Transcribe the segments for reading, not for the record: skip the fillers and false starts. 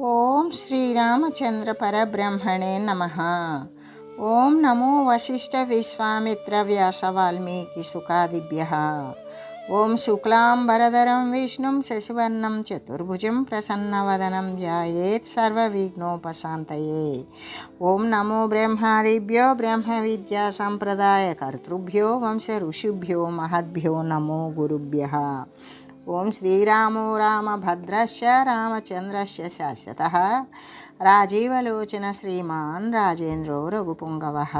ఓం శ్రీరామచంద్ర పరబ్రహ్మణే నమః. ఓం నమో వశిష్ఠ విశ్వామిత్ర వ్యాస వాల్మీకి సుఖాదిభ్యః. ఓం శుక్లాంబరధరం విష్ణుం శశివర్ణం చతుర్భుజం ప్రసన్నవదనం ధ్యాయేత్ సర్వవిఘ్నోపశాంతయే. ఓం నమో బ్రహ్మాదిభ్యో బ్రహ్మ విద్యా సంప్రదాయ కర్తృభ్యో వంశ ఋషిభ్యో మహద్భ్యో నమో గురుభ్యః. ఓం శ్రీరామో రామభద్రశ్చ రామచంద్రశ్చ శాశ్వతః రాజీవలోచన శ్రీమాన్ రాజేంద్రో రఘుపుంగవః.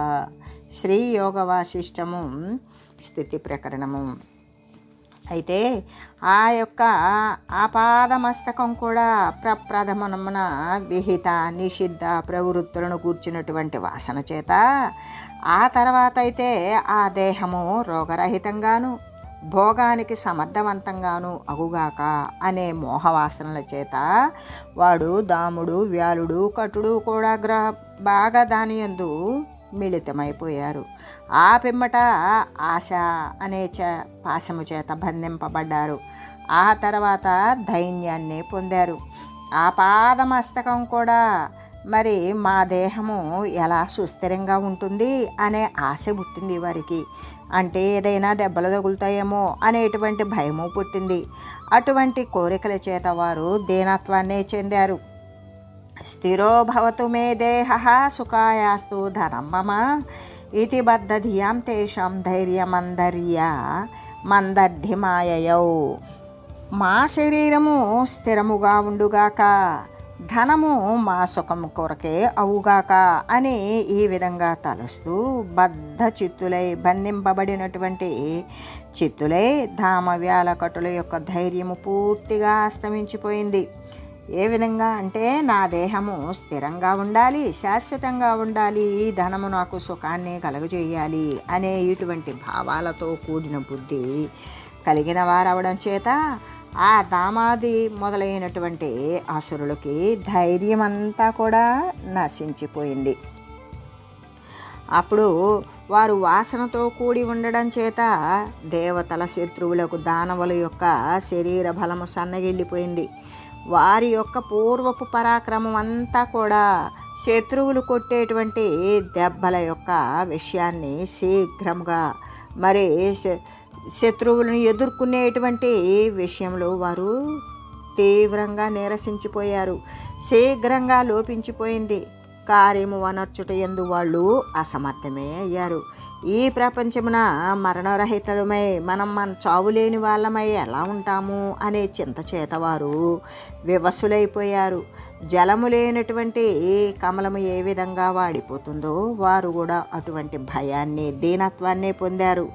శ్రీ యోగ వాసిష్టము స్థితి ప్రకరణము. అయితే ఆ యొక్క ఆపాదమస్తకం కూడా ప్రప్రథమనమున విహిత నిషిద్ధ ప్రవృత్తులను కూర్చున్నటువంటి వాసన చేత ఆ తర్వాత అయితే ఆ దేహము రోగరహితంగాను భోగానికి సమర్థవంతంగాను అగుగాక అనే మోహవాసనల చేత వాడు దాముడు వ్యాలుడు కటుడు కూడా బాగా దాని యందు మిళితమైపోయారు. ఆ పిమ్మట ఆశ అనే పాశము చేత బంధింపబడ్డారు. ఆ తర్వాత దైన్యాన్ని పొందారు. ఆ పాదమస్తకం కూడా మరి మా దేహము ఎలా సుస్థిరంగా ఉంటుంది అనే ఆశ పుట్టింది వారికి. అంటే ఏదైనా దెబ్బలు తగులుతాయేమో అనేటువంటి భయము పుట్టింది. అటువంటి కోరికల చేత వారు దీనత్వాన్నే చెందారు. స్థిరో భవతు మే దేహ సుఖాయాస్తు ధనం మమ ఇతి బద్ధధియాం తేషాం మందర్ధిమాయయౌ. మా శరీరము స్థిరముగా ఉండుగాక, ధనము మా సుఖము కొరకే అవుగాక అని ఈ విధంగా తలుస్తూ బద్ధ చిత్తులై బంధింపబడినటువంటి చిత్తులై ధామవ్యాలకటుల యొక్క ధైర్యము పూర్తిగా అస్తమించిపోయింది. ఏ విధంగా అంటే నా దేహము స్థిరంగా ఉండాలి, శాశ్వతంగా ఉండాలి, ఈ ధనము నాకు సుఖాన్ని కలుగజేయాలి అనే ఇటువంటి భావాలతో కూడిన బుద్ధి కలిగిన వారవడం చేత ఆ దామాది మొదలైనటువంటి అసురులకి ధైర్యం అంతా కూడా నశించిపోయింది. అప్పుడు వారు వాసనతో కూడి ఉండడం చేత దేవతల శత్రువులకు దానవుల యొక్క శరీర బలము సన్నగిల్లిపోయింది. వారి యొక్క పూర్వపు పరాక్రమం అంతా కూడా శత్రువులు కొట్టేటువంటి దెబ్బల యొక్క విషయాన్ని శీఘ్రంగా మరి శత్రువులను ఎదుర్కొనేటువంటి విషయంలో వారు తీవ్రంగా నీరసించిపోయారు. శీఘ్రంగా లోపించిపోయింది. కార్యము వనర్చుట యందు వాళ్ళు అసమర్థమే అయ్యారు. ఈ ప్రపంచమున మరణరహితమై మన చావులేని వాళ్ళమై ఎలా ఉంటాము అనే చింత చేత వారు వివసులైపోయారు. జలము లేనటువంటి కమలము ఏ విధంగా వాడిపోతుందో వారు కూడా అటువంటి భయాన్ని దీనత్వాన్ని పొందారు.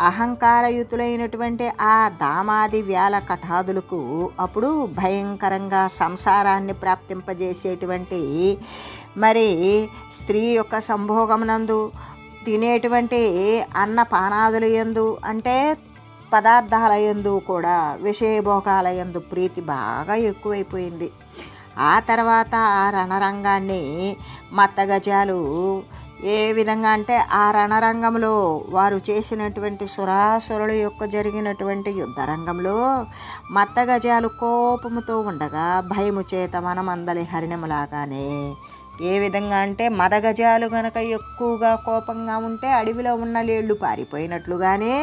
అహంకారయుతులైనటువంటి ఆ దామాది వ్యాల కఠాదులకు అప్పుడు భయంకరంగా సంసారాన్ని ప్రాప్తింపజేసేటువంటి మరి స్త్రీ యొక్క సంభోగమునందు తినేటువంటి అన్నపానాదుల యందు అంటే పదార్థాల యందు కూడా విషయభోగాల యందు ప్రీతి బాగా ఎక్కువైపోయింది. ఆ తర్వాత ఆ రణరంగాన్ని మత్తగజాలు ఏ విధంగా అంటే ఆ రణరంగంలో వారు చేసినటువంటి సురాసురుల యొక్క జరిగినటువంటి యుద్ధరంగంలో మత్తగజాలు కోపముతో ఉండగా భయము చేత మనమందలి హరిణములాగానే ఏ విధంగా అంటే మదగజాలు గనక ఎక్కువగా కోపంగా ఉంటే అడవిలో ఉన్న లేళ్ళు పారిపోయినట్లుగానే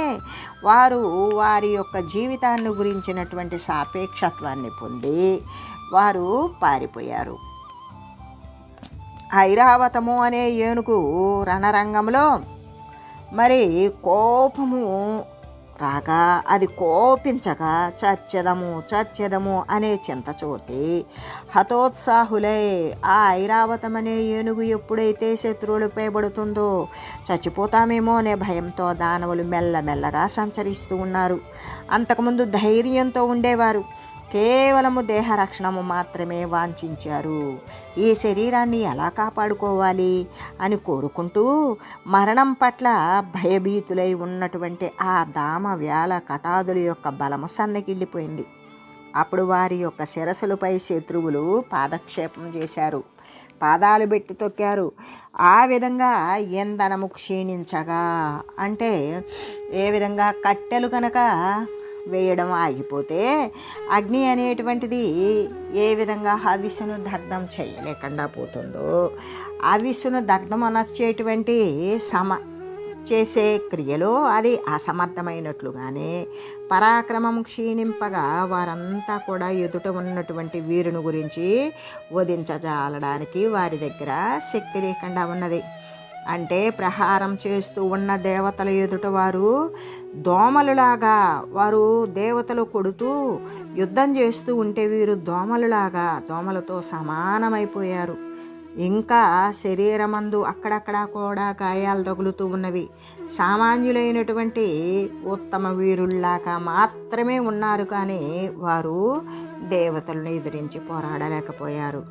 వారు వారి యొక్క జీవితాన్ని గురించినటువంటి సాపేక్షత్వాన్ని పొంది వారు పారిపోయారు. ఐరావతము అనే ఏనుగు రణరంగంలో మరి కోపము రాగా అది కోపించగా చచ్చెదము అనే చింతచోటి హతోత్సాహులై ఆ ఐరావతం అనే ఏనుగు ఎప్పుడైతే శత్రువులపై పడుతుందో చచ్చిపోతామేమో అనే భయంతో దానవులు మెల్లమెల్లగా సంచరిస్తూ ఉన్నారు. అంతకుముందు ధైర్యంతో ఉండేవారు. కేవలము దేహరక్షణము మాత్రమే వాంఛించారు. ఈ శరీరాన్ని ఎలా కాపాడుకోవాలి అని కోరుకుంటూ మరణం పట్ల భయభీతులై ఉన్నటువంటి ఆ దామ వ్యాల కటాదుల యొక్క బలము సన్నగిల్లిపోయింది. అప్పుడు వారి యొక్క శిరస్సులపై శత్రువులు పాదక్షేపం చేశారు, పాదాలు పెట్టి తొక్కారు. ఆ విధంగా ఇంధనము క్షీణించగా అంటే ఏ విధంగా కట్టెలు కనుక వేయడం ఆగిపోతే అగ్ని అనేటువంటిది ఏ విధంగా హవిస్సును దగ్ధం చేయలేకుండా పోతుందో, హవిస్సును దగ్ధం అనర్చేటువంటి చేసే క్రియలో అది అసమర్థమైనట్లుగానే పరాక్రమం క్షీణింపగా వారంతా కూడా ఎదుట ఉన్నటువంటి వీరుని గురించి వధించజాలడానికి వారి దగ్గర శక్తి లేకుండా ఉన్నది. అంటే ప్రహారం చేస్తూ ఉన్న దేవతల ఎదుట వారు దోమలులాగా, వారు దేవతలు కొడుతూ యుద్ధం చేస్తూ ఉంటే వీరు దోమలతో సమానమైపోయారు. ఇంకా శరీరమందు అక్కడక్కడ కూడా గాయాలు తగులుతూ ఉన్నవి. సామాన్యులైనటువంటి ఉత్తమ వీరుల్లాగా మాత్రమే ఉన్నారు, కానీ వారు దేవతలను ఎదిరించి పోరాడలేకపోయారు.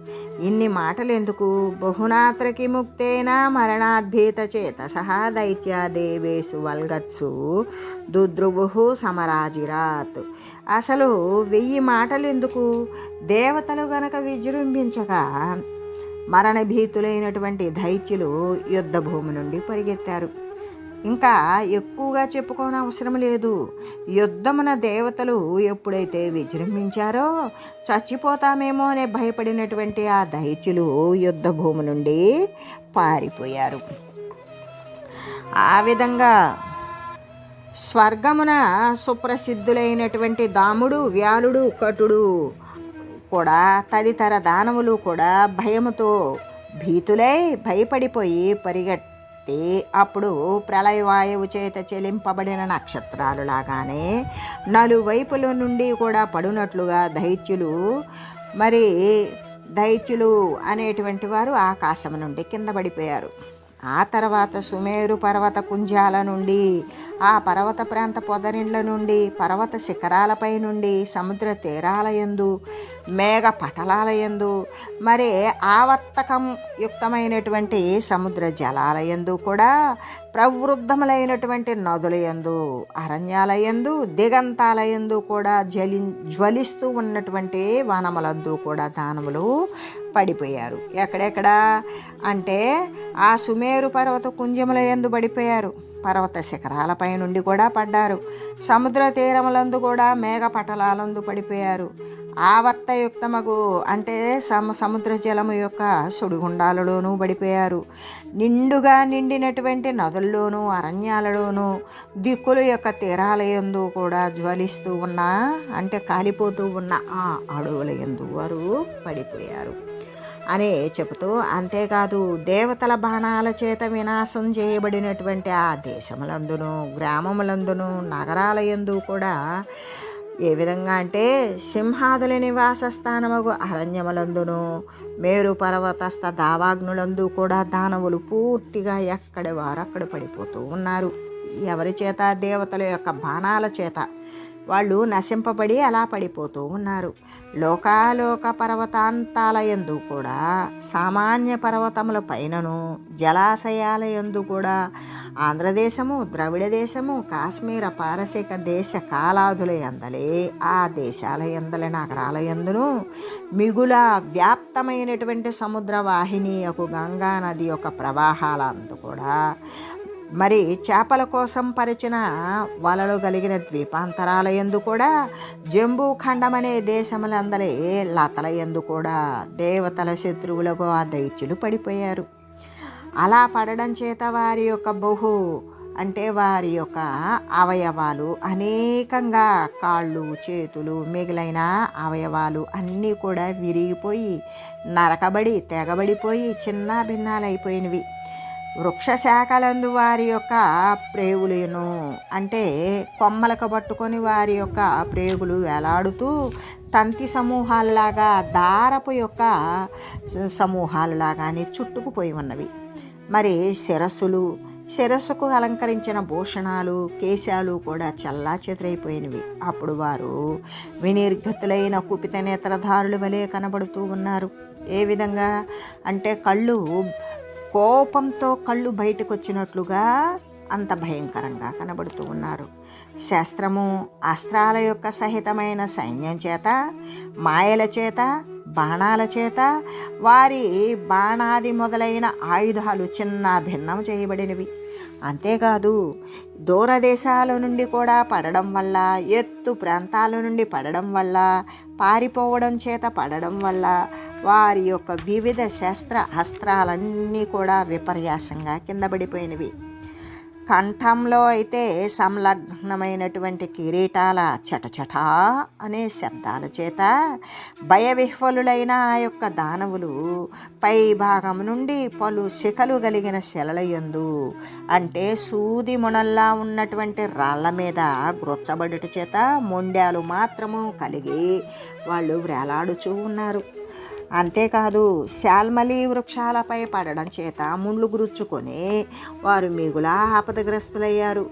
ఇన్ని మాటలు ఎందుకు? బహునాత్రకి ముక్తేన మరణాద్భీత చేత సహా దైత్య దేవేషు వల్గత్సు దుద్రువు సమరాజిరాత్. అసలు 1000 మాటలు ఎందుకు? దేవతలు గనక విజృంభించగా మరణభీతులైనటువంటి దైత్యులు యుద్ధ భూమి నుండి పరిగెత్తారు. ఇంకా ఎక్కువగా చెప్పుకోని అవసరం లేదు. యుద్ధమున దేవతలు ఎప్పుడైతే విజృంభించారో చచ్చిపోతామేమో అనే భయపడినటువంటి ఆ దైత్యులు యుద్ధ భూమి నుండి పారిపోయారు. ఆ విధంగా స్వర్గమున సుప్రసిద్ధులైనటువంటి దాముడు, వ్యాలుడు, కటుడు కూడా తదితర దానవులు కూడా భయముతో భీతులై భయపడిపోయి పరిగెత్తి అప్పుడు ప్రళయవాయువు చేత చెలింపబడిన నక్షత్రాలు లాగానే నలువైపుల నుండి కూడా పడునట్లుగా దైత్యులు అనేటువంటి వారు ఆకాశం నుండి కింద పడిపోయారు. ఆ తర్వాత సుమేరు పర్వత కుంజాల నుండి, ఆ పర్వత ప్రాంత పొదరిండ్ల నుండి, పర్వత శిఖరాలపై నుండి, సముద్ర తీరాల యందు, మేఘ పటలాల యందు, మరి ఆవర్తకం యుక్తమైనటువంటి సముద్ర జలాల యందు కూడా, ప్రవృద్ధములైనటువంటి నదుల యందు, అరణ్యాల యందు, దిగంతాల యందు కూడా జ్వలిస్తూ ఉన్నటువంటి వనములందు కూడా దానవులు పడిపోయారు. ఎక్కడెక్కడ అంటే ఆ సుమేరు పర్వత కుంజముల యందు పడిపోయారు, పర్వత శిఖరాలపై నుండి కూడా పడ్డారు, సముద్ర తీరములందు కూడా మేఘ పటలాలందు పడిపోయారు, ఆవర్తయుక్తమగు అంటే సముద్ర జలము యొక్క సుడిగుండాలలోనూ పడిపోయారు, నిండుగా నిండినటువంటి నదుల్లోనూ అరణ్యాలలోనూ దిక్కుల యొక్క తీరాల యందు కూడా జ్వలిస్తూ ఉన్న అంటే కాలిపోతూ ఉన్న ఆ అడవుల యందు వారు పడిపోయారు అని చెబుతూ, అంతేకాదు దేవతల బాణాల చేత వినాశం చేయబడినటువంటి ఆ దేశములందును, గ్రామములందును, నగరాల యందు కూడా ఏ విధంగా అంటే సింహాదుల నివాస స్థానమగు అరణ్యములందును, మేరు పర్వతస్థ దావాగ్నులందు కూడా దానవులు పూర్తిగా ఎక్కడి వారు అక్కడ పడిపోతూ ఉన్నారు. ఎవరి చేత? దేవతల యొక్క బాణాల చేత వాళ్ళు నశింపబడి అలా పడిపోతూ ఉన్నారు. లోకాలోక పర్వతాంతాల యందు కూడా, సామాన్య పర్వతముల పైనను, జలాశయాల యందు కూడా, ఆంధ్రదేశము, ద్రవిడ దేశము, కాశ్మీర పారసీక దేశ కాలాదుల యందలే ఆ దేశాల యందల నగరాల యందును, మిగుల వ్యాప్తమైనటువంటి సముద్ర వాహినియకు గంగా నది యొక్క ప్రవాహాలందు కూడా, మరి చేపల కోసం పరిచిన వలలు కలిగిన ద్వీపాంతరాల యందు కూడా, జంబూ ఖండం అనే దేశములందలే లతల యందు కూడా దేవతల శత్రువులకు ఆ దైత్యులు పడిపోయారు. అలా పడడం చేత వారి యొక్క వారి యొక్క అవయవాలు అనేకంగా, కాళ్ళు, చేతులు, మిగిలిన అవయవాలు అన్నీ కూడా విరిగిపోయి, నరకబడి, తెగబడిపోయి చిన్న భిన్నాలైపోయినవి. వృక్షశాఖలందు వారి యొక్క ప్రేగులను అంటే కొమ్మలకు పట్టుకొని వారి యొక్క ప్రేగులు వేలాడుతూ తంతి సమూహాలలాగా, దారపు యొక్క సమూహాలలాగానే చుట్టుకుపోయి ఉన్నవి. మరి శిరస్సుకు అలంకరించిన భూషణాలు, కేశాలు కూడా చల్లా చెదరైపోయినవి. అప్పుడు వారు వినిర్గతులైన కుపిత నేత్రధారుల వలె కనబడుతూ ఉన్నారు. ఏ విధంగా అంటే కోపంతో కళ్ళు బయటకు వచ్చినట్లుగా అంత భయంకరంగా కనబడుతూ ఉన్నారు. శస్త్రము, అస్త్రాల యొక్క సహితమైన సైన్యం చేత, మాయల చేత, బాణాల చేత వారి బాణాది మొదలైన ఆయుధాలు చిన్న భిన్నం చేయబడినవి. అంతేకాదు దూరదేశాల నుండి కూడా పడడం వల్ల, ఎత్తు ప్రాంతాల నుండి పడడం వల్ల, పారిపోవడం చేత పడడం వల్ల వారి యొక్క వివిధ అస్త్రాలన్నీ కూడా విపర్యాసంగా కింద పడిపోయినవి. కంఠంలో అయితే సంలగ్నమైనటువంటి కిరీటాల చటచటా అనే శబ్దాల చేత భయవిహ్వలులైన ఆ యొక్క దానవులు పై భాగం నుండి పలు శిఖలు కలిగిన శిలలయందు, అంటే సూది మొనల్లా ఉన్నటువంటి రాళ్ల మీద గ్రొచ్చబడుట చేత మొండ్యాలు మాత్రము కలిగి వాళ్ళు వేలాడుచూ ఉన్నారు. అంతేకాదు శాల్మలి వృక్షాలపై పడడం చేత ముళ్ళు గురుచుకొని వారు మిగులా ఆపదగ్రస్తులయ్యారు,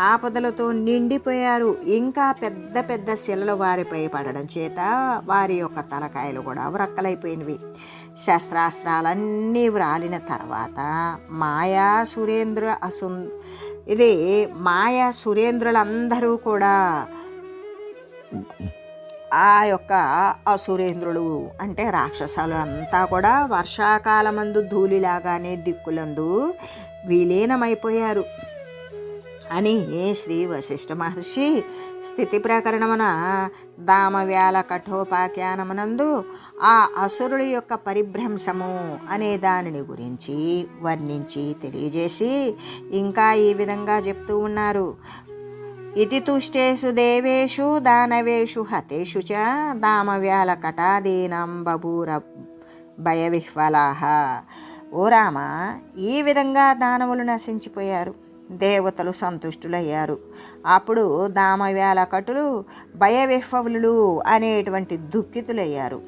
ఆపదలతో నిండిపోయారు. ఇంకా పెద్ద పెద్ద శిలలు వారిపై పడడం చేత వారి యొక్క తలకాయలు కూడా వ్రక్కలైపోయినవి. శస్త్రాస్త్రాలన్నీ వ్రాలిన తర్వాత మాయా సురేంద్రులందరూ కూడా ఆ యొక్క అసురేంద్రులు అంటే రాక్షసాలు అంతా కూడా వర్షాకాలమందు ధూళిలాగానే దిక్కులందు విలీనమైపోయారు అని శ్రీ వశిష్ఠ మహర్షి స్థితి ప్రకరణమున దామవ్యాల కఠోపాఖ్యానమునందు ఆ అసురుల యొక్క పరిభ్రంశము అనే దానిని గురించి వర్ణించి తెలియజేసి ఇంకా ఈ విధంగా చెప్తూ ఉన్నారు. ఇతి తుష్టేషు దేవేషు దానవేషు హతేషు చ దామవ్యాల కటాదీనం బభూర భయవిహ్వలాహ. ఓ రామ, ఈ విధంగా దానవులు నశించిపోయారు, దేవతలు సంతుష్టులయ్యారు. అప్పుడు దామవ్యాల కటులు భయవిహ్వలులు అనేటువంటి దుఃఖితులయ్యారు.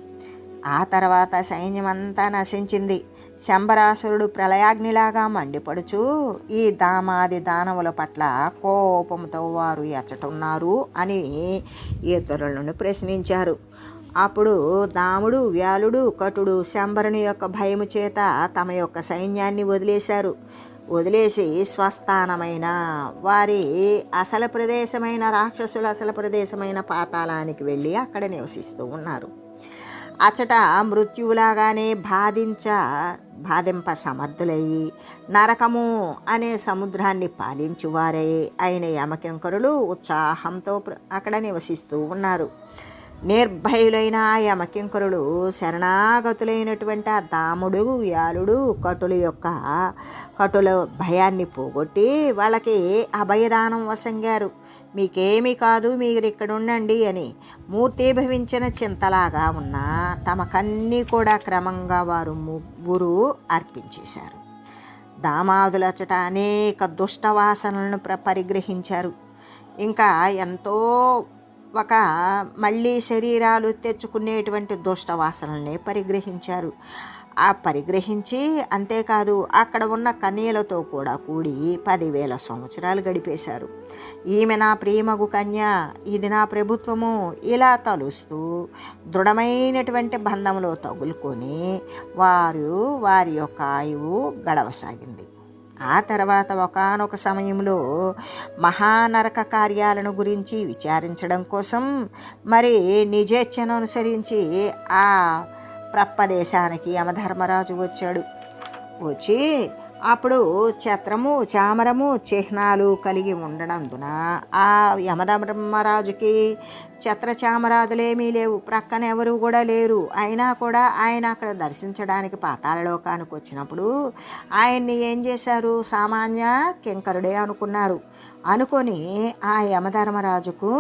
ఆ తర్వాత సైన్యమంతా నశించింది. శంబరాసురుడు ప్రళయాగ్నిలాగా మండిపడుచు ఈ దామాది దానవుల పట్ల కోపంతో వారు ఎచ్చటున్నారు అని ఇతరులను ప్రశ్నించారు. అప్పుడు దాముడు, వ్యాలుడు, కటుడు శంబరుని యొక్క భయము చేత తమ యొక్క సైన్యాన్ని వదిలేసి స్వస్థానమైన వారి అసలు ప్రదేశమైన రాక్షసుల అసలు ప్రదేశమైన పాతాళానికి వెళ్ళి అక్కడ నివసిస్తూ ఉన్నారు. అచట మృత్యువులాగానే బాధింప సమర్థులయ్యి నరకము అనే సముద్రాన్ని పాలించువారే అయిన యమకింకరులు ఉత్సాహంతో అక్కడ నివసిస్తూ ఉన్నారు. నిర్భయులైన యమకింకరులు శరణాగతులైనటువంటి ఆ దాముడు, వ్యాలుడు, కటుల భయాన్ని పోగొట్టి వాళ్ళకి అభయదానం వసంగారు. మీకేమీ కాదు, మీరు ఇక్కడ ఉండండి అని మూర్తీభవించిన చింతలాగా ఉన్న తమకన్నీ కూడా క్రమంగా వారు ముగ్గురు అర్పించేశారు. దామాదులచట అనేక దుష్టవాసనలను పరిగ్రహించారు. ఇంకా ఎంతో మళ్ళీ శరీరాలు తెచ్చుకునేటువంటి దుష్టవాసనల్ని పరిగ్రహించారు. ఆ పరిగ్రహించి అంతేకాదు అక్కడ ఉన్న కన్యలతో కూడా కూడి 10,000 సంవత్సరాలు గడిపేశారు. ఈమె నా ప్రియమగు కన్య, ఇది నా ప్రభుత్వము ఇలా తలుస్తూ దృఢమైనటువంటి బంధంలో తగులుకొని వారి యొక్క ఆయువు గడవసాగింది. ఆ తర్వాత ఒకానొక సమయంలో మహానరక కార్యాలను గురించి విచారించడం కోసం మరి నిజేచ్ఛను అనుసరించి ఆ ప్రప్పదేశానికి యమధర్మరాజు వచ్చి అప్పుడు ఛత్రము, చామరము, చిహ్నాలు కలిగి ఉండడందున ఆ యమధర్మరాజుకి ఛత్రచామరాదులేమీ లేవు, ప్రక్కన ఎవరు కూడా లేరు. అయినా కూడా ఆయన అక్కడ దర్శించడానికి పాతాళలోకానికి వచ్చినప్పుడు ఆయన్ని ఏం చేశారు, సామాన్య కింకరుడే అనుకొని ఆ యమధర్మరాజుకు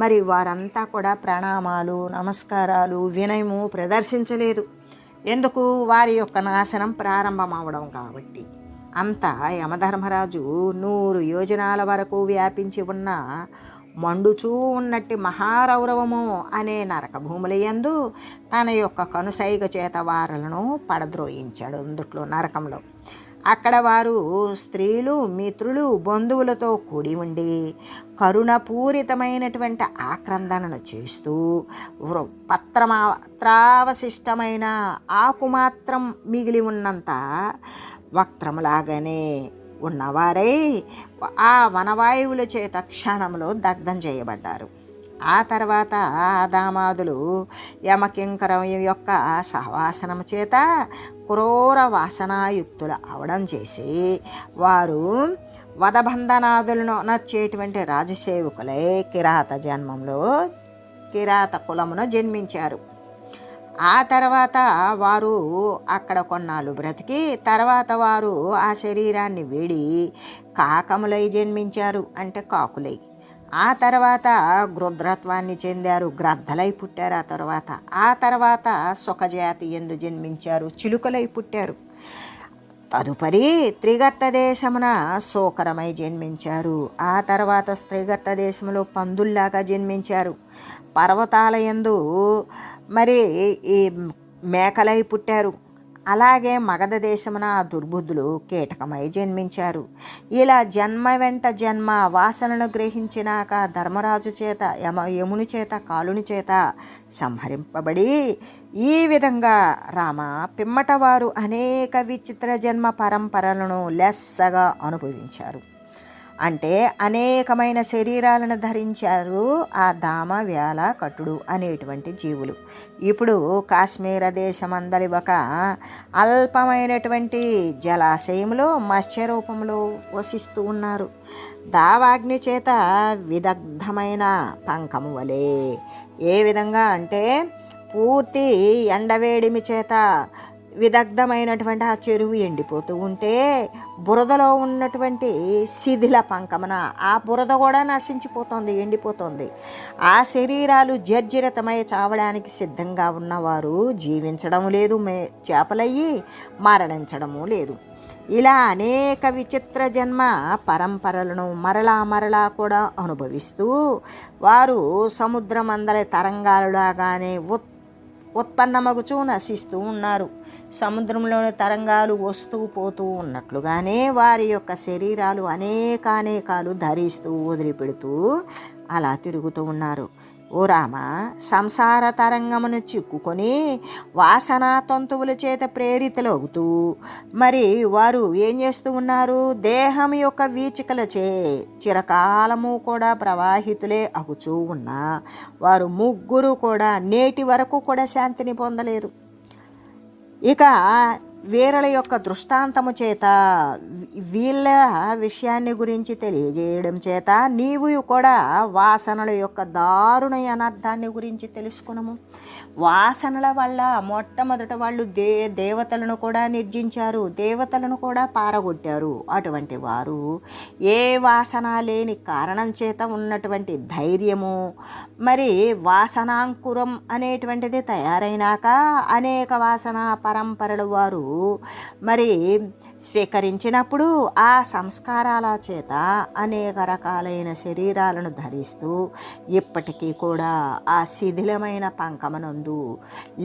మరి వారంతా కూడా ప్రణామాలు, నమస్కారాలు, వినయము ప్రదర్శించలేదు. ఎందుకు? వారి యొక్క నాశనం ప్రారంభమవడం కాబట్టి. అంతా యమధర్మరాజు 100 యోజనాల వరకు వ్యాపించి ఉన్న మండుచూ ఉన్నట్టి మహారౌరవము అనే నరక భూములయందు తన యొక్క కనుసైగ చేత వారలను పడద్రోయించాడు. అందుట్లో నరకంలో అక్కడ వారు స్త్రీలు, మిత్రులు, బంధువులతో కూడి ఉండి కరుణపూరితమైనటువంటి ఆక్రందనను చేస్తూ పత్రావశిష్టమైన ఆకు మాత్రం మిగిలి ఉన్నంత వక్త్రములాగానే ఉన్నవారై ఆ వనవాయువుల చేత క్షణంలో దగ్ధం చేయబడ్డారు. ఆ తర్వాత దామాదులు యమకింకరం యొక్క సహవాసనము చేత క్రూర వాసనాయుక్తులు అవడం చేసి వారు వదబంధనాదులను నచ్చేటువంటి రాజసేవకులై కిరాత జన్మంలో కిరాత కులమున జన్మించారు. ఆ తర్వాత వారు అక్కడ కొన్నాళ్ళు బ్రతికి తర్వాత వారు ఆ శరీరాన్ని వీడి కాకములై జన్మించారు, అంటే కాకులై. ఆ తర్వాత గృధ్రత్వాన్ని చెందారు, గ్రద్దలై పుట్టారు. ఆ తర్వాత సుఖజాతి యందు జన్మించారు, చిలుకలై పుట్టారు. తదుపరి త్రిగర్త దేశమున శోకరమై జన్మించారు. ఆ తర్వాత త్రిగర్త దేశంలో పందుల్లాగా జన్మించారు. పర్వతాల యందు మరి ఈ మేకలై పుట్టారు. అలాగే మగధ దేశమున దుర్బుద్ధులు కీటకమై జన్మించారు. ఇలా జన్మ వెంట జన్మ వాసనను గ్రహించినాక ధర్మరాజు చేత యముని చేత కాలుని చేత సంహరింపబడి ఈ విధంగా రామ పిమ్మట వారు అనేక విచిత్ర జన్మ పరంపరలను లెస్సగా అనుభవించారు. అంటే అనేకమైన శరీరాలను ధరించారు ఆ దామ వ్యాల కటుడు అనేటువంటి జీవులు. ఇప్పుడు కాశ్మీర దేశమందలి ఒక అల్పమైనటువంటి జలాశయంలో మత్స్య రూపంలో వసిస్తూ ఉన్నారు. దావాగ్ని చేత విదగ్ధమైన పంకము వలె. ఏ విధంగా అంటే పూర్తి ఎండవేడిమి చేత విదగ్ధమైనటువంటి ఆ చెరువు ఎండిపోతూ ఉంటే బురదలో ఉన్నటువంటి శిథిల పంకమున ఆ బురద కూడా నశించిపోతుంది, ఎండిపోతుంది. ఆ శరీరాలు జర్జరితమై చావడానికి సిద్ధంగా ఉన్నవారు జీవించడం లేదు, చేపలయ్యి మరణించడము లేదు. ఇలా అనేక విచిత్ర జన్మ పరంపరలను మరలా కూడా అనుభవిస్తూ వారు సముద్రమందలి తరంగాలులాగానే ఉత్పన్నమగుచూ నశిస్తూ ఉన్నారు. సముద్రంలోని తరంగాలు వస్తూ పోతూ ఉన్నట్లుగానే వారి యొక్క శరీరాలు అనేకాలు ధరిస్తూ వదిలిపెడుతూ అలా తిరుగుతూ ఉన్నారు. ఓ రామ, సంసార తరంగమును చిక్కుకొని వాసనా తంతువుల చేత ప్రేరితులవుతూ మరి వారు ఏం చేస్తూ ఉన్నారు? దేహం యొక్క వీచికలచే చిరకాలము కూడా ప్రవాహితులే అగుచూ ఉన్నా వారు ముగ్గురు కూడా నేటి వరకు కూడా శాంతిని పొందలేరు. ఇక వీరుల యొక్క దృష్టాంతము చేత వీళ్ళ విషయాన్ని గురించి తెలియజేయడం చేత నీవు కూడా వాసనల యొక్క దారుణ అనర్థాన్ని గురించి తెలుసుకున్నాము. వాసనల వల్ల మొట్టమొదట వాళ్ళు దేవతలను కూడా నిర్జించారు, దేవతలను కూడా పారగొట్టారు. అటువంటి వారు ఏ వాసన లేని కారణం చేత ఉన్నటువంటి ధైర్యము మరి వాసనాంకురం అనేటువంటిది తయారైనాక అనేక వాసన పరంపరలు వారు మరి స్వీకరించినప్పుడు ఆ సంస్కారాల చేత అనేక రకాలైన శరీరాలను ధరిస్తూ ఇప్పటికీ కూడా ఆ శిథిలమైన పంకమనందు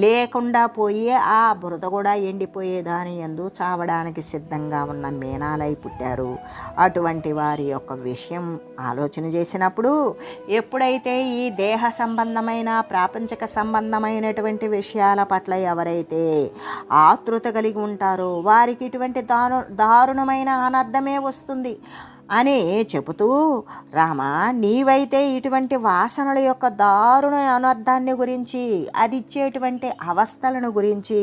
లేకుండా పోయి ఆ బురద కూడా ఎండిపోయే దాని యందు చావడానికి సిద్ధంగా ఉన్న మీనాలై పుట్టారు. అటువంటి వారి యొక్క విషయం ఆలోచన చేసినప్పుడు ఎప్పుడైతే ఈ దేహ సంబంధమైన ప్రాపంచిక సంబంధమైనటువంటి విషయాల పట్ల ఎవరైతే ఆతృత కలిగి ఉంటారో వారికి ఇటువంటి దారుణమైన అనర్థమే వస్తుంది అని చెబుతూ, రామ నీవైతే ఇటువంటి వాసనల యొక్క దారుణ అనర్థాన్ని గురించి, అది ఇచ్చేటువంటి అవస్థలను గురించి,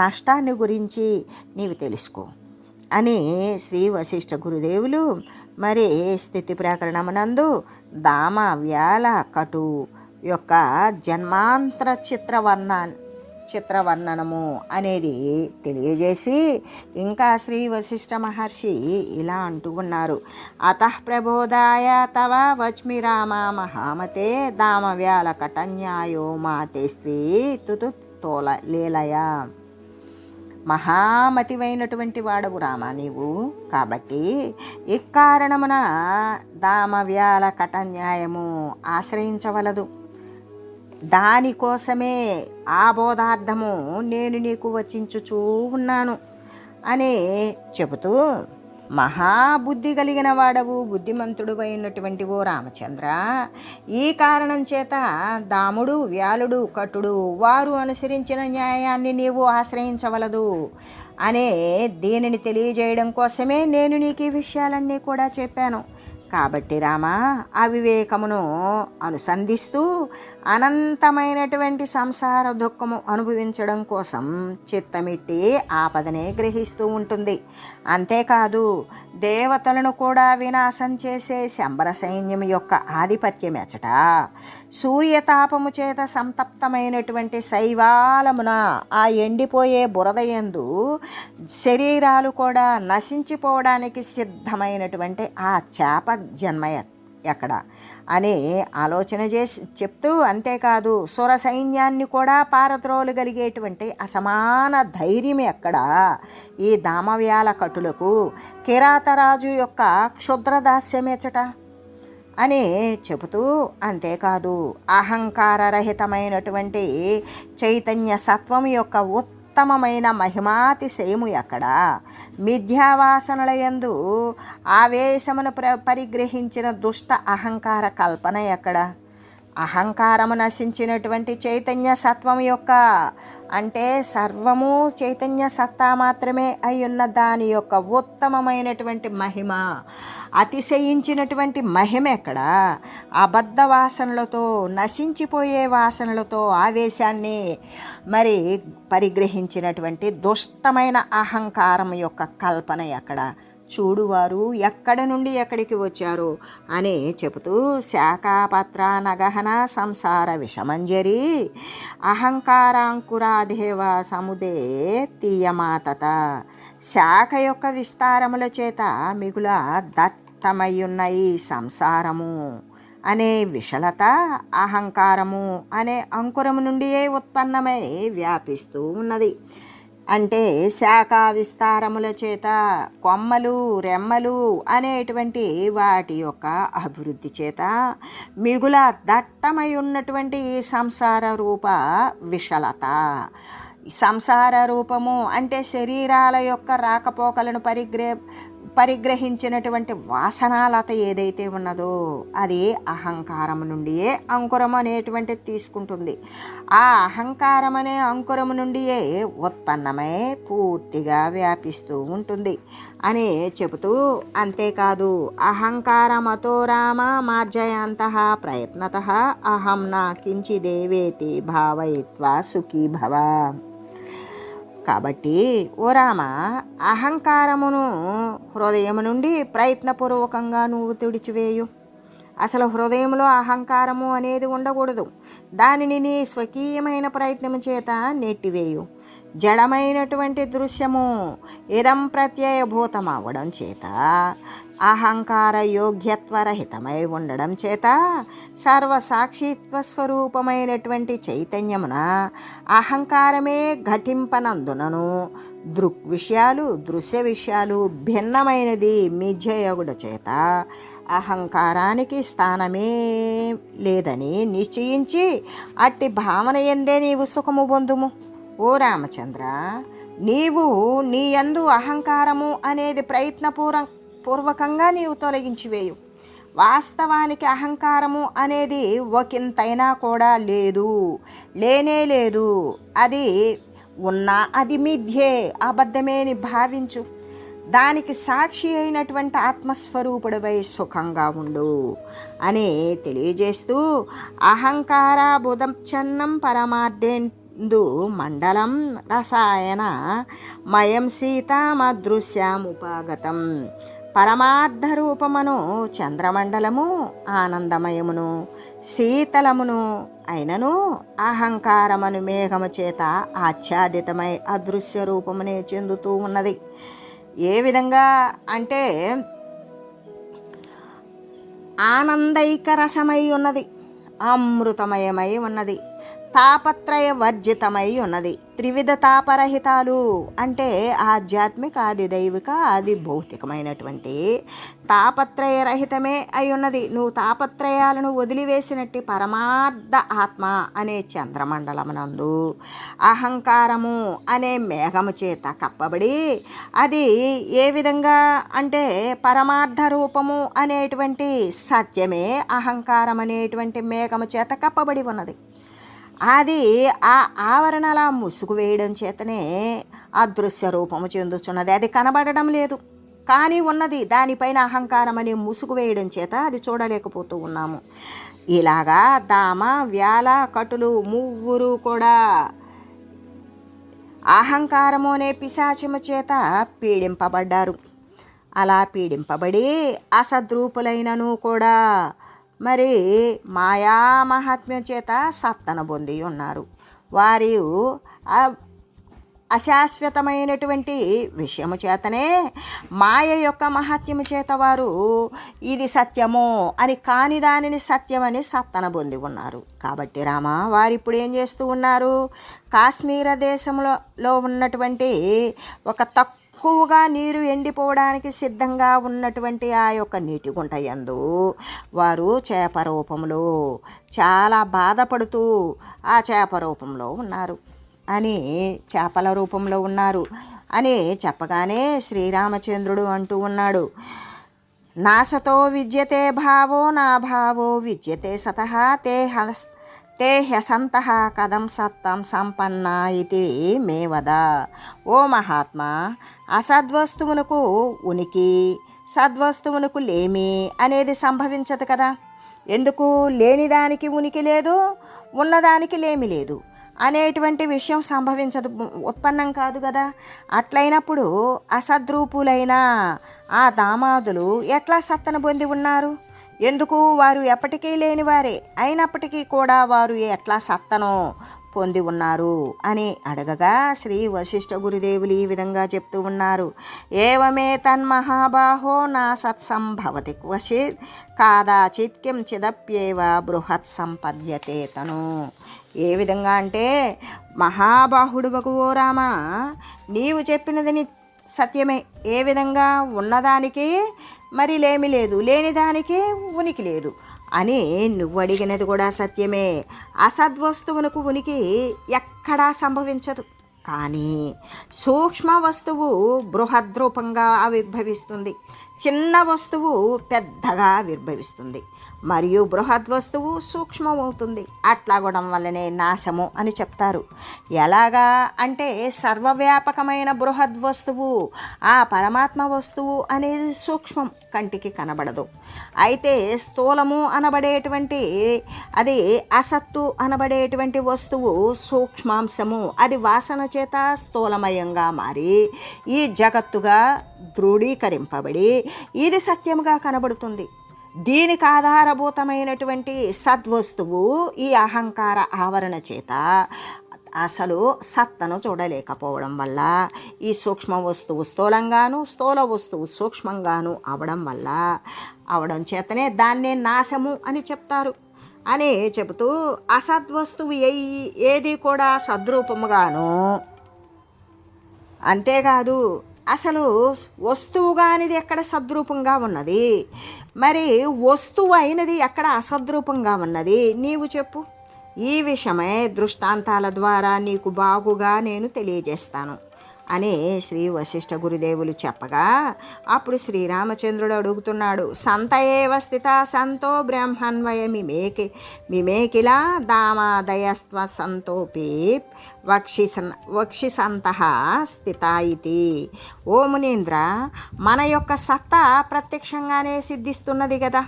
నష్టాన్ని గురించి నీవు తెలుసుకో అని శ్రీ వశిష్ఠ గురుదేవులు మరి స్థితి ప్రకరణమునందు దామ వ్యాల కటు యొక్క జన్మాంతర చిత్రవర్ణనము అనేది తెలియజేసి ఇంకా శ్రీ వశిష్ఠ మహర్షి ఇలా అంటూ ఉన్నారు. అతః ప్రబోధాయ తవ వచ్మి రామ మహామతే దామ వ్యాల కటన్యాయో మాతేస్త్రీ తుతు తోల లీలయ. మహామతివైనటువంటి వాడవు రామ నీవు, కాబట్టి ఇక్కారణమున దామవ్యాల కటన్యాయము ఆశ్రయించవలదు. దానికోసమే ఆ బోధార్థము నేను నీకు వచించుచూ ఉన్నాను అని చెబుతూ, మహాబుద్ధి కలిగిన వాడవు, బుద్ధిమంతుడు అయినటువంటి ఓ రామచంద్ర, ఈ కారణం చేత దాముడు వ్యాలుడు కటుడు వారు అనుసరించిన న్యాయాన్ని నీవు ఆశ్రయించవలదు అనే దీనిని తెలియజేయడం కోసమే నేను నీకు ఈ విషయాలన్నీ కూడా చెప్పాను. కాబట్టి రామ అవివేకమును అనుసంధిస్తూ అనంతమైనటువంటి సంసార దుఃఖము అనుభవించడం కోసం చిత్తమిట్టి ఆపదనే గ్రహిస్తూ ఉంటుంది. అంతేకాదు దేవతలను కూడా వినాశం చేసే శంబర సైన్యం యొక్క ఆధిపత్యం ఎచట సూర్యతాపము చేత సంతప్తమైనటువంటి శైవాలమున ఆ ఎండిపోయే బురదయందు శరీరాలు కూడా నశించిపోవడానికి సిద్ధమైనటువంటి ఆ చేప జన్మ ఎక్కడ అని ఆలోచన చేసి చెప్తూ, అంతేకాదు సుర సైన్యాన్ని కూడా పారద్రోలగలిగేటువంటి అసమాన ధైర్యం ఎక్కడ ఈ దామవ్యాల కటులకు, కిరాతరాజు యొక్క క్షుద్రదాస్యమేచట అని చెబుతూ, అంతేకాదు అహంకారరహితమైనటువంటి చైతన్య సత్వం యొక్క ఉత్తమమైన మహిమాతిశయము ఎక్కడ, మిథ్యావాసనల యందు ఆవేశమును పరిగ్రహించిన దుష్ట అహంకార కల్పన ఎక్కడ, అహంకారము నశించినటువంటి చైతన్య సత్వం యొక్క అంటే సర్వము చైతన్య సత్తా మాత్రమే అయ్యున్న దాని యొక్క ఉత్తమమైనటువంటి మహిమ, అతిశయించినటువంటి మహిమ ఎక్కడ, అబద్ధ వాసనలతో నశించిపోయే వాసనలతో ఆవేశాన్ని మరి పరిగ్రహించినటువంటి దుష్టమైన అహంకారం యొక్క కల్పన ఎక్కడ, చూడువారు ఎక్కడ నుండి ఎక్కడికి వచ్చారు అని చెబుతూ, శాఖాపత్ర నగహన సంసార విషమంజరి అహంకారాంకురాదేవ సముదే తీయమాతత. శాఖ యొక్క విస్తారముల చేత మిగుల దట్టమయ్యున్న ఈ సంసారము అనే విషలత అహంకారము అనే అంకురము నుండియే ఉత్పన్నమై వ్యాపిస్తూ ఉన్నది. అంటే శాఖా విస్తారముల చేత కొమ్మలు రెమ్మలు అనేటువంటి వాటి యొక్క అభివృద్ధి చేత మిగుల దట్టమై ఉన్నటువంటి ఈ సంసార రూప విషలత, సంసార రూపము అంటే శరీరాల యొక్క రాకపోకలను పరిగ్రహించినటువంటి వాసనాలత ఏదైతే ఉన్నదో అది అహంకారం నుండియే అంకురం అనేటువంటిది తీసుకుంటుంది. ఆ అహంకారం అనే అంకురం నుండియే ఉత్పన్నమై పూర్తిగా వ్యాపిస్తూ ఉంటుంది అని చెబుతూ, అంతేకాదు అహంకారమతో రామ మార్జయాంత ప్రయత్నత అహం నా కించిదేవేతి భావయిత్వా సుఖీ భవ. కాబట్టి ఓ రామ, అహంకారమును హృదయము నుండి ప్రయత్నపూర్వకంగా నువ్వు తుడిచివేయు. అసలు హృదయంలో అహంకారము అనేది ఉండకూడదు. దానిని నీ స్వకీయమైన ప్రయత్నము చేత నెట్టివేయు. జడమైనటువంటి దృశ్యము ఇదం ప్రత్యయభూతం అవ్వడం చేత, అహంకార యోగ్యత్వరహితమై ఉండడం చేత, సర్వసాక్షిత్వ స్వరూపమైనటువంటి చైతన్యమున అహంకారమే ఘటింపనందునను దృగ్విషయాలు దృశ్య విషయాలు భిన్నమైనది మిథ్యయోగుడ చేత అహంకారానికి స్థానమే లేదని నిశ్చయించి అట్టి భావన ఎందే నీవు సుఖము పొందుము. ఓ రామచంద్ర, నీవు నీ యందు అహంకారము అనేది పూర్వకంగా నీవు తొలగించివేయు. వాస్తవానికి అహంకారము అనేది ఒకంతైనా కూడా లేదు, లేనే లేదు. అది ఉన్నా అది మిథ్యే, అబద్ధమేని భావించు. దానికి సాక్షి అయినటువంటి ఆత్మస్వరూపుడివై సుఖంగా ఉండు అని తెలియజేస్తూ, అహంకార బుధం పరమార్థేందు మండలం రసాయన మయం సీతామదృశ్యముపాగతం. పరమార్థ రూపమును చంద్రమండలము ఆనందమయమును శీతలమును అయినను అహంకారమను మేఘము చేత ఆచ్ఛాదితమై అదృశ్య రూపమునే చెందుతూ ఉన్నది. ఏ విధంగా అంటే ఆనందైక రసమై ఉన్నది, అమృతమయమై ఉన్నది, తాపత్రయ వర్జితమై ఉన్నది. త్రివిధ తాపరహితాలు అంటే ఆధ్యాత్మిక, ఆది దైవిక, ఆది భౌతికమైనటువంటి తాపత్రయ రహితమే అయి ఉన్నది. నువ్వు తాపత్రయాలను వదిలివేసినట్టు పరమార్థ ఆత్మ అనే చంద్రమండలమునందు అహంకారము అనే మేఘము చేత కప్పబడి, అది ఏ విధంగా అంటే పరమార్థ రూపము అనేటువంటి సత్యమే అహంకారం అనేటువంటి మేఘము చేత కప్పబడి ఉన్నది. అది ఆ ఆవరణలా ముసుగు వేయడం చేతనే అదృశ్య రూపము చెందుతున్నది. అది కనబడడం లేదు. కానీ ఉన్నది దానిపైన అహంకారం అనే ముసుగు వేయడం చేత అది చూడలేకపోతూ ఉన్నాము. ఇలాగా దామ వ్యాల కటులు ముగ్గురు కూడా అహంకారము అనే పిశాచము చేత పీడింపబడ్డారు. అలా పీడింపబడి అసద్రూపులైనను కూడా మరి మాయా మహాత్మ్యం చేత సత్తన పొంది ఉన్నారు. వారు అశాశ్వతమైనటువంటి విషయము చేతనే మాయ యొక్క మహత్యము చేత వారు ఇది సత్యము అని కాని దానిని సత్యమని సత్తన పొంది ఉన్నారు. కాబట్టి రామ వారు ఇప్పుడు ఏం చేస్తూ ఉన్నారు? కాశ్మీర దేశంలో ఉన్నటువంటి ఒక ఎక్కువగా నీరు ఎండిపోవడానికి సిద్ధంగా ఉన్నటువంటి ఆ యొక్క నీటి గుంట యందు వారు చేప రూపంలో చాలా బాధపడుతూ ఆ చేప రూపంలో ఉన్నారు అని, చేపల రూపంలో ఉన్నారు అని చెప్పగానే శ్రీరామచంద్రుడు అంటూ ఉన్నాడు, నాసతో విద్యతే భావో నా భావో విద్యతే సతః తే హ్యసంతః కథం సత్తం సంపన్న ఇది మే వద. ఓ మహాత్మా, అసద్వస్తువునకు ఉనికి, సద్వస్తువునకు లేమి అనేది సంభవించదు కదా. ఎందుకు? లేనిదానికి ఉనికి లేదు, ఉన్నదానికి లేమి లేదు అనేటువంటి విషయం సంభవించదు, ఉత్పన్నం కాదు కదా. అట్లయినప్పుడు అసద్రూపులైన ఆ దామాదులు ఎట్లా సత్తన పొంది ఉన్నారు? ఎందుకు? వారు ఎప్పటికీ లేనివారే అయినప్పటికీ కూడా వారు ఎట్లా సత్తను పొంది ఉన్నారు అని అడగగా శ్రీ వశిష్ఠ గురుదేవులు ఈ విధంగా చెప్తూ ఉన్నారు, ఏవమే తన్మహాబాహో నా సత్సంభవతి క్వచిత్ కాదాచిత్ కించిదప్యేవ బృహత్ సంపద్యతే తను. ఏ విధంగా అంటే, మహాబాహుడువకు ఓ రామ, నీవు చెప్పినది సత్యమే. ఏ విధంగా? ఉన్నదానికి మరి లేమి లేదు, లేనిదానికి ఉనికి లేదు అని నువ్వు అడిగినది కూడా సత్యమే. అసద్వస్తువునకు ఉనికి ఎక్కడా సంభవించదు, కానీ సూక్ష్మ వస్తువు బృహద్రూపంగా ఆవిర్భవిస్తుంది, చిన్న వస్తువు పెద్దగా ఆవిర్భవిస్తుంది, మరియు బృహద్ వస్తువు సూక్ష్మమవుతుంది. అట్లాగడం వల్లనే నాశము అని చెప్తారు. ఎలాగా అంటే, సర్వవ్యాపకమైన బృహద్ వస్తువు ఆ పరమాత్మ వస్తువు అనేది సూక్ష్మం, కంటికి కనబడదు. అయితే స్థూలము అనబడేటువంటి అది అసత్తు అనబడేటువంటి వస్తువు సూక్ష్మాంశము, అది వాసన చేత స్థూలమయంగా మారి ఈ జగత్తుగా దృఢీకరింపబడి ఇది సత్యముగా కనబడుతుంది. దీనికి ఆధారభూతమైనటువంటి సద్వస్తువు ఈ అహంకార ఆవరణ చేత అసలు సత్తను చూడలేకపోవడం వల్ల ఈ సూక్ష్మ వస్తువు స్థూలంగాను, స్థూల వస్తువు సూక్ష్మంగాను అవడం చేతనే దాన్నే నాశము అని చెప్తారు అని చెబుతూ, అసద్వస్తువు ఏది కూడా సద్రూపముగాను, అంతేకాదు అసలు వస్తువుగానిది ఎక్కడ సద్రూపంగా ఉన్నది, మరి వస్తువు అయినది ఎక్కడ అసద్రూపంగా ఉన్నది, నీవు చెప్పు. ఈ విషయమై దృష్టాంతాల ద్వారా నీకు బాగుగా నేను తెలియజేస్తాను అని శ్రీ వశిష్ఠ గురుదేవులు చెప్పగా, అప్పుడు శ్రీరామచంద్రుడు అడుగుతున్నాడు, సంత ఏవ స్థిత సంతో బ్రహ్మన్వయమిమేకిలా దామాదయస్వ సంతోపి వక్షిసంతః స్థిత ఇతి. ఓ మునీంద్ర, మన యొక్క సత్తా ప్రత్యక్షంగానే సిద్ధిస్తున్నది కదా.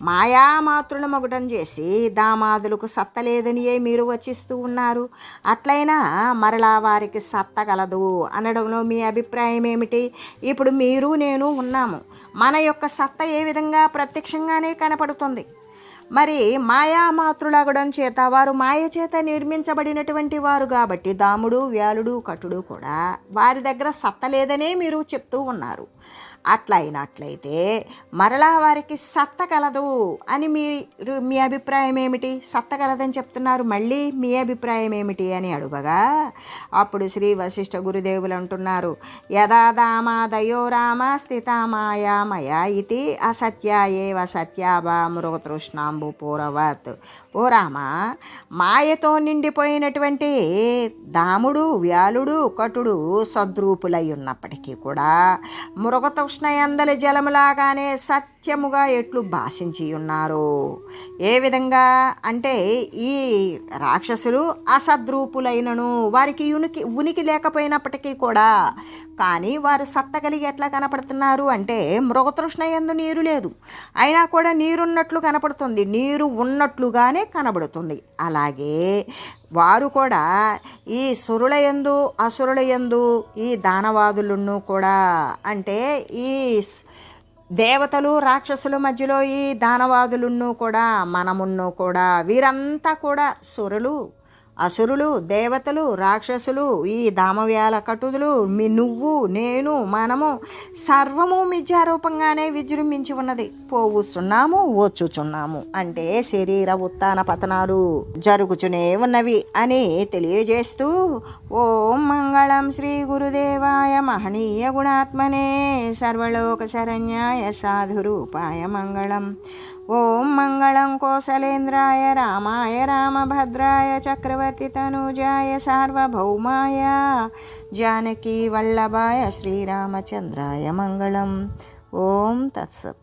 మాయామాతృను మొగటం చేసి దామాదులకు సత్త లేదనియే మీరు వచ్చిస్తూ ఉన్నారు. అట్లయినా మరలా వారికి సత్త గలదు అనడంలో మీ అభిప్రాయం ఏమిటి? ఇప్పుడు మీరు నేను ఉన్నాము, మన యొక్క సత్త ఏ విధంగా ప్రత్యక్షంగానే కనపడుతుంది. మరి మాయామాతృలగడం చేత వారు మాయ చేత నిర్మించబడినటువంటి వారు కాబట్టి దాముడు వ్యాలుడు కటుడు కూడా వారి దగ్గర సత్త లేదనే మీరు చెప్తూ ఉన్నారు. అట్లా అయినట్లయితే మరలా వారికి సత్త కలదు అని మీ అభిప్రాయం ఏమిటి? సత్త కలదని చెప్తున్నారు, మళ్ళీ మీ అభిప్రాయం ఏమిటి అని అడుగగా, అప్పుడు శ్రీ వశిష్ఠ గురుదేవులు అంటున్నారు, యదా దామాదయో రామ స్థిత మాయామయ ఇది అసత్య ఏవ సత్యాభా మృగతృష్ణాంబు పూరవత్. ఓ రామ, మాయతో నిండిపోయినటువంటి దాముడు వ్యాలుడు కటుడు సద్రూపులై ఉన్నప్పటికీ కూడా మృగతృష్ణ తృష్ణయందలి జలములాగానే సత్యముగా ఎట్లు భాషించి ఉన్నారు. ఏ విధంగా అంటే ఈ రాక్షసులు అసద్రూపులైనను వారికి ఉనికి లేకపోయినప్పటికీ కూడా, కానీ వారు సత్తగలిగి ఎట్లా కనపడుతున్నారు అంటే మృగతృష్ణయందు నీరు లేదు, అయినా కూడా నీరున్నట్లు కనపడుతుంది, నీరు ఉన్నట్లుగానే కనబడుతుంది. అలాగే వారు కూడా ఈ సురులయందు అసురులయందు ఈ దానవాదులను కూడా అంటే ఈ దేవతలు రాక్షసుల మధ్యలో ఈ దానవాదులను కూడా మనమును కూడా వీరంతా కూడా సురులు అసురులు దేవతలు రాక్షసులు ఈ దామవ్యాల కటుదులు నువ్వు నేను మనము సర్వము మిథ్యారూపంగానే విజృంభించి ఉన్నది. పోవుచున్నాము వచ్చుచున్నాము అంటే శరీర ఉత్థాన పతనాలు జరుగుచునే ఉన్నవి అని తెలియజేస్తూ ఓం మంగళం శ్రీ గురుదేవాయ మహనీయ గుణాత్మనే సర్వలోక శరణ్యాయ సాధురూపాయ మంగళం. ఓం మంగళం కోసలేంద్రాయ రామాయ రామభద్రాయ చక్రవర్తి తనూజాయ సార్వభౌమాయ జానకీ వల్లభాయ శ్రీరామచంద్రాయ మంగళం. ఓం తత్సత్.